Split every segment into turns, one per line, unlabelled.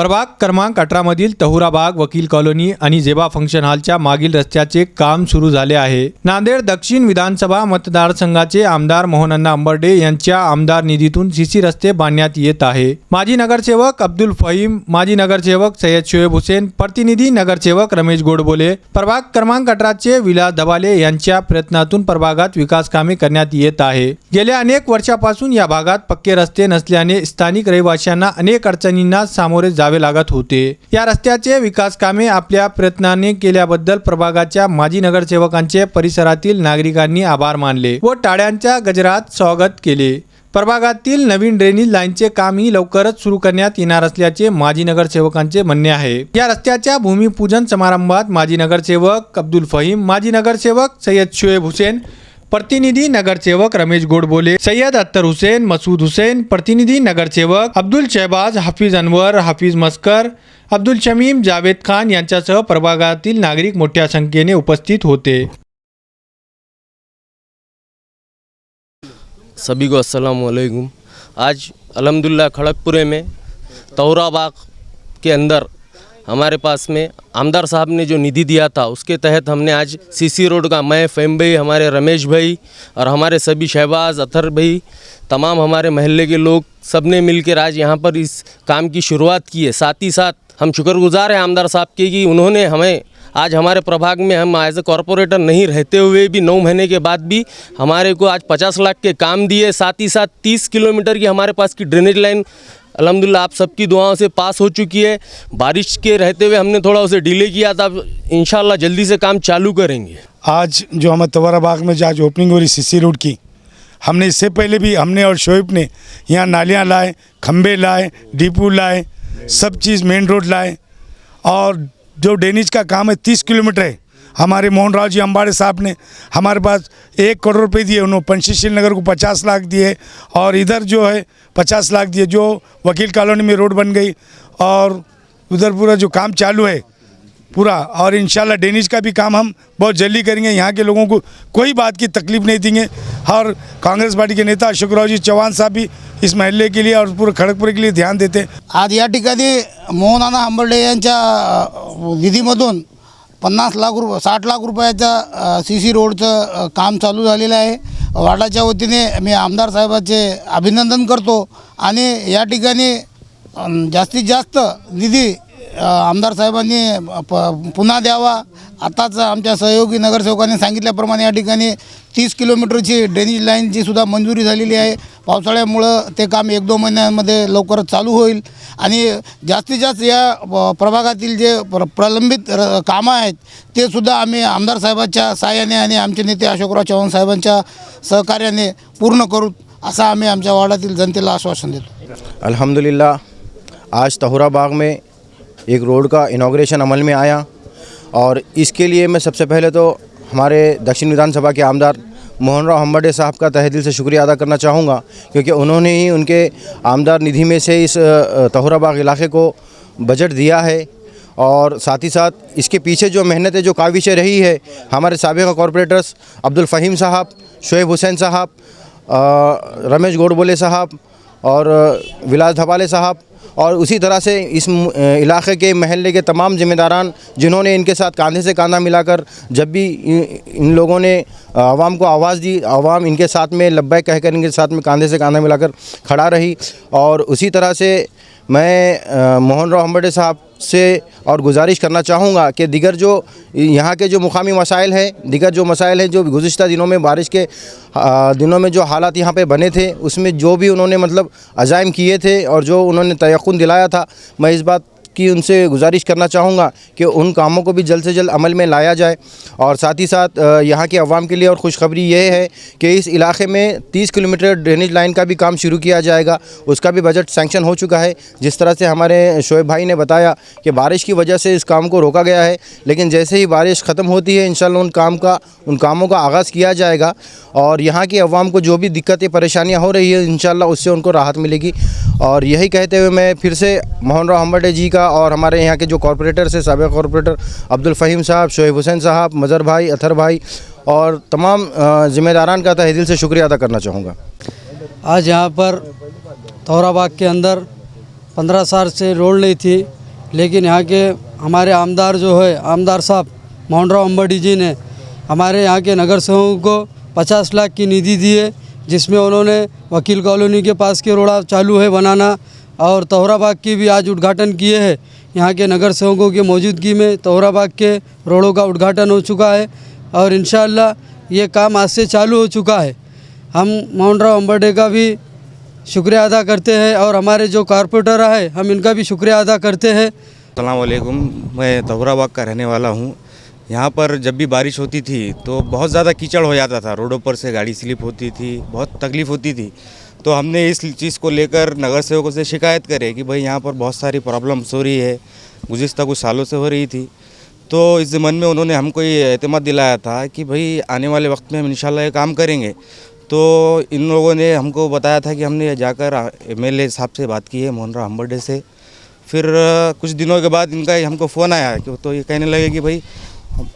प्रभाग क्रमांक 18 मधील तहुराबाग वकील कॉलनी आणि जेबा फंक्शन हॉलच्या मागील रस्त्याचे काम सुरू झाले आहे। नांदेड दक्षिण विधानसभा मतदारसंघाचे आमदार मोहनअण्णा अंबर्डे यांच्या आमदार निधीतून सीसी रस्ते बांधण्यात येत आहे। माजी नगरसेवक अब्दुल फहीम, माजी नगरसेवक सय्यद शोएब हुसेन, प्रतिनिधी नगरसेवक रमेश गोडबोले, प्रभाग क्रमांक 18 चे विलास धबाले यांच्या प्रयत्नातून प्रभागात विकास कामे करण्यात येत आहे। गेल्या अनेक वर्षापासून या भागात पक्के रस्ते नसल्याने स्थानिक रहिवाशांना अनेक अडचणींना सामोरे जावे लागत होते। या रस्त्याचे विकास कामे आपल्या प्रयत्नाने केल्याबद्दल प्रभागाच्या माजी नगरसेवकांचे परिसरातील नागरिकांनी आभार मानले व टाळ्यांच्या गजरात स्वागत केले। प्रभागातील नवीन ड्रेनेज लाईनचे कामही लवकरच सुरू करण्यात येणार असल्याचे माजी नगरसेवकांचे म्हणणे आहे। या रस्त्याच्या भूमिपूजन समारंभात माजी नगरसेवक अब्दुल फहीम, माजी नगरसेवक सय्यद शोएब हुसेन, प्रतिनिधि नगरसेवक रमेश गोडबोले, सैयद अत्तर हुसेन, मसूद हुसेन, प्रतिनिधि नगरसेवक अब्दुल शहबाज, हाफिज अनवर, हाफिज मस्कर, अब्दुल शमीम, जावेद खान यांच्यासह प्रभागातील नागरिक मोठ्या संख्येने उपस्थित होते।
सभी को अस्सलाम वालेकुम। आज अल्हम्दुलिल्लाह खड़गपुरे में तहुराबाग के अंदर हमारे पास में आमदार साहब ने जो निधि दिया था उसके तहत हमने आज सीसी रोड का, मैं फ़हीम भाई, हमारे रमेश भाई और हमारे सभी शहबाज, अतर भाई, तमाम हमारे महल्ले के लोग सब ने मिलकर आज यहाँ पर इस काम की शुरुआत की है। साथ ही साथ हम शुक्रगुजार हैं आमदार साहब के कि उन्होंने हमें आज हमारे प्रभाग में, हम एज ए कॉरपोरेटर नहीं रहते हुए भी 9 महीने के बाद भी हमारे को आज 50 लाख के काम दिए। साथ ही साथ 30 किलोमीटर की हमारे पास की ड्रेनेज लाइन अल्हम्दुलिल्लाह आप सबकी दुआओं से पास हो चुकी है। बारिश के रहते हुए हमने थोड़ा उसे डिले किया था, इंशाल्लाह जल्दी से काम चालू करेंगे।
आज जो हमारे तहुराबाग में आज ओपनिंग हो रही सीसी रोड की, हमने इससे पहले भी हमने और शोएब ने यहाँ नालियाँ लाए, खंबे लाए, डिपो लाए, सब चीज़ मेन रोड लाए। और जो ड्रेनेज का काम है 30 किलोमीटर है, हमारे मोहन राव जी अंबाड़े साहब ने हमारे पास 1 करोड़ रुपए दिए। उन्होंने पंचशील नगर को 50 लाख दिए और इधर जो है 50 लाख दिए, जो वकील कॉलोनी में रोड बन गई और उधर पूरा जो काम चालू है पूरा। और इंशाल्लाह ड्रेनेज का भी काम हम बहुत जल्दी करेंगे। यहाँ के लोगों को कोई बात की तकलीफ नहीं देंगे। और कांग्रेस पार्टी के नेता अशोकराव जी चौहान साहब भी इस महल्ले के लिए और पूरे खड़गपुर के लिए ध्यान देते हैं।
आज या ठिकाणी मोहनअण्णा अंबर्डे यांच्या निधीमधून 50 लाख रुपये, 60 लाख रुपयाचा सीसी रोडचं काम चालू झालेलं आहे। वार्डाच्या वतीने मी आमदार साहेबांचे अभिनंदन करतो आणि या ठिकाणी जास्तीत जास्त निधी आमदार साहेबांनी पुन्हा द्यावा। आताच आमच्या सहयोगी नगरसेवकांनी सांगितल्याप्रमाणे या ठिकाणी 30 किलोमीटरची ड्रेनेज लाईनची सुद्धा मंजुरी झालेली आहे। पावसाळ्यामुळं ते काम 1-2 महिन्यांमध्ये लवकरच चालू होईल आणि जास्तीत जास्त या प्रभागातील जे प्रलंबित कामं आहेत ते सुद्धा आम्ही आमदार साहेबांच्या सहाय्याने आणि आमचे नेते अशोकराव चव्हाण साहेबांच्या सहकार्याने पूर्ण करू असं आम्ही आमच्या वार्डातील जनतेला आश्वासन देतो।
अल्हम्दुलिल्लाह आज तहुराबाग में एक रोड का इनॉग्रेशन अमल में आया और इसके लिए मैं सबसे पहले तो हमारे दक्षिण विधानसभा के आमदार मोहनराव अंबर्डे साहब का तहे दिल से शुक्रिया अदा करना चाहूँगा, क्योंकि उन्होंने ही उनके आमदार निधि में से इस तहुराबाग इलाके को बजट दिया है। और साथ ही साथ इसके पीछे जो मेहनत है, जो काविशें रही है हमारे साबिक़ कॉरपोरेटर्स अब्दुल फहीम साहब, शोएब हुसैन साहब, रमेश गोडबोले साहब और विलास धबाले साहब, और उसी तरह से इस इलाके के महल्ले के तमाम ज़िम्मेदारान जिन्होंने इनके साथ कंधे से कंधा मिलाकर जब भी इन लोगों ने आवाम को आवाज़ दी, आवाम इनके साथ में लब्बैक कहकर इनके साथ में कंधे से कंधा मिलाकर खड़ा रही। और उसी तरह से मैं मोहनराव अंबर्डे साहब से और गुजारिश करना चाहूँगा कि दिगर जो यहाँ के जो मुकामी मसाइल हैं, दिगर जो मसाइल हैं जो गुज़िश्ता दिनों में बारिश के दिनों में जो हालात यहाँ पे बने थे, उसमें जो भी उन्होंने मतलब अज़ाइम किए थे और जो उन्होंने तयक़ुन दिलाया था, मैं इस बात की उनसे गुजारिश करना चाहूँगा कि उन कामों को भी जल्द से जल्द अमल में लाया जाए। और साथ ही साथ यहाँ के अवाम के लिए और खुशखबरी ये है कि इस इलाके में 30 किलोमीटर ड्रेनेज लाइन का भी काम शुरू किया जाएगा, उसका भी बजट सैंक्शन हो चुका है। जिस तरह से हमारे शोएब भाई ने बताया कि बारिश की वजह से इस काम को रोका गया है, लेकिन जैसे ही बारिश ख़त्म होती है इंशाल्लाह उन कामों का आगाज़ किया जाएगा और यहाँ के अवाम को जो भी दिक्कतें परेशानियाँ हो रही है इंशाल्लाह उससे उनको राहत मिलेगी। और यही कहते हुए मैं फिर से मोहनराव अंबर्डे जी का और हमारे यहाँ के जो कॉरपोरेटर्स हैं, साबिक़ कॉरपोरेटर अब्दुल फहीम साहब, शोएब हुसैन साहब, मज़र भाई, अतर भाई और तमाम ज़िम्मेदारान का तहे दिल से शुक्रिया अदा करना चाहूँगा।
आज यहाँ पर तहुराबाग के अंदर 15 साल से रोड नहीं थी, लेकिन यहाँ के हमारे आमदार जो है आमदार साहब मोहन राव अंबड़ी जी ने हमारे यहाँ के नगर सेवकों को 50 लाख की निधि दी है, जिसमें उन्होंने वकील कॉलोनी के पास के रोड़ा चालू है बनाना और तोहरा बाग की भी आज उद्घाटन किए हैं। यहाँ के नगर सेवकों की मौजूदगी में तोहरा बाग के रोडों का उद्घाटन हो चुका है और इंशाअल्लाह ये काम आज से चालू हो चुका है। हम मोहन राव अंबड़े का भी शुक्रिया अदा करते हैं और हमारे जो कारपोरेटर है हम इनका भी शुक्रिया अदा करते हैं।
अस्सलाम वालेकुम, मैं तहुरा बाग का रहने वाला हूँ। यहाँ पर जब भी बारिश होती थी तो बहुत ज़्यादा कीचड़ हो जाता था, रोडों पर से गाड़ी स्लिप होती थी, बहुत तकलीफ़ होती थी। तो हमने इस चीज़ को लेकर नगर सेवकों से शिकायत करे कि भाई यहाँ पर बहुत सारी प्रॉब्लम्स हो रही है, गुज़िश्ता कुछ सालों से हो रही थी। तो इस ज़मन में उन्होंने हमको ये एतमाद दिलाया था कि भाई आने वाले वक्त में हम इंशाल्लाह ये काम करेंगे। तो इन लोगों ने हमको बताया था कि हमने जाकर एमएलए साहब से बात की है, मोहन राव अंबड़े से। फिर कुछ दिनों के बाद इनका हमको फ़ोन आया कि तो ये कहने लगे कि भाई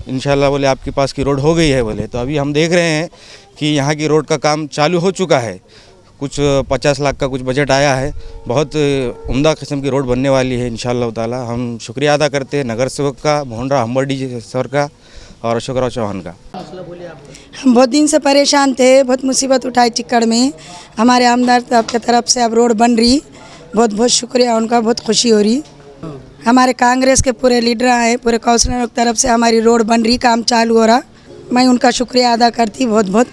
इंशाल्लाह बोले आपके पास की रोड हो गई है बोले। तो अभी हम देख रहे हैं कि यहाँ की रोड का काम चालू हो चुका है, कुछ 50 लाख का कुछ बजट आया है, बहुत उम्दा किस्म की रोड बनने वाली है इंशाल्लाह ताला। हम शुक्रिया अदा करते हैं नगर सेवक का, मोहन राव अंबड़ी जी सर का और अशोक राव चौहान का।
हम बहुत दिन से परेशान थे, बहुत मुसीबत उठाई चिक्कड़ में। हमारे आमदार साहब की तरफ से अब रोड बन रही, बहुत बहुत शुक्रिया उनका, बहुत खुशी हो रही। हमारे कांग्रेस के पूरे लीडर आए, पूरे काउंसिलर की तरफ से हमारी रोड बन रही, काम चालू हो रहा। मैं उनका शुक्रिया अदा करती बहुत बहुत।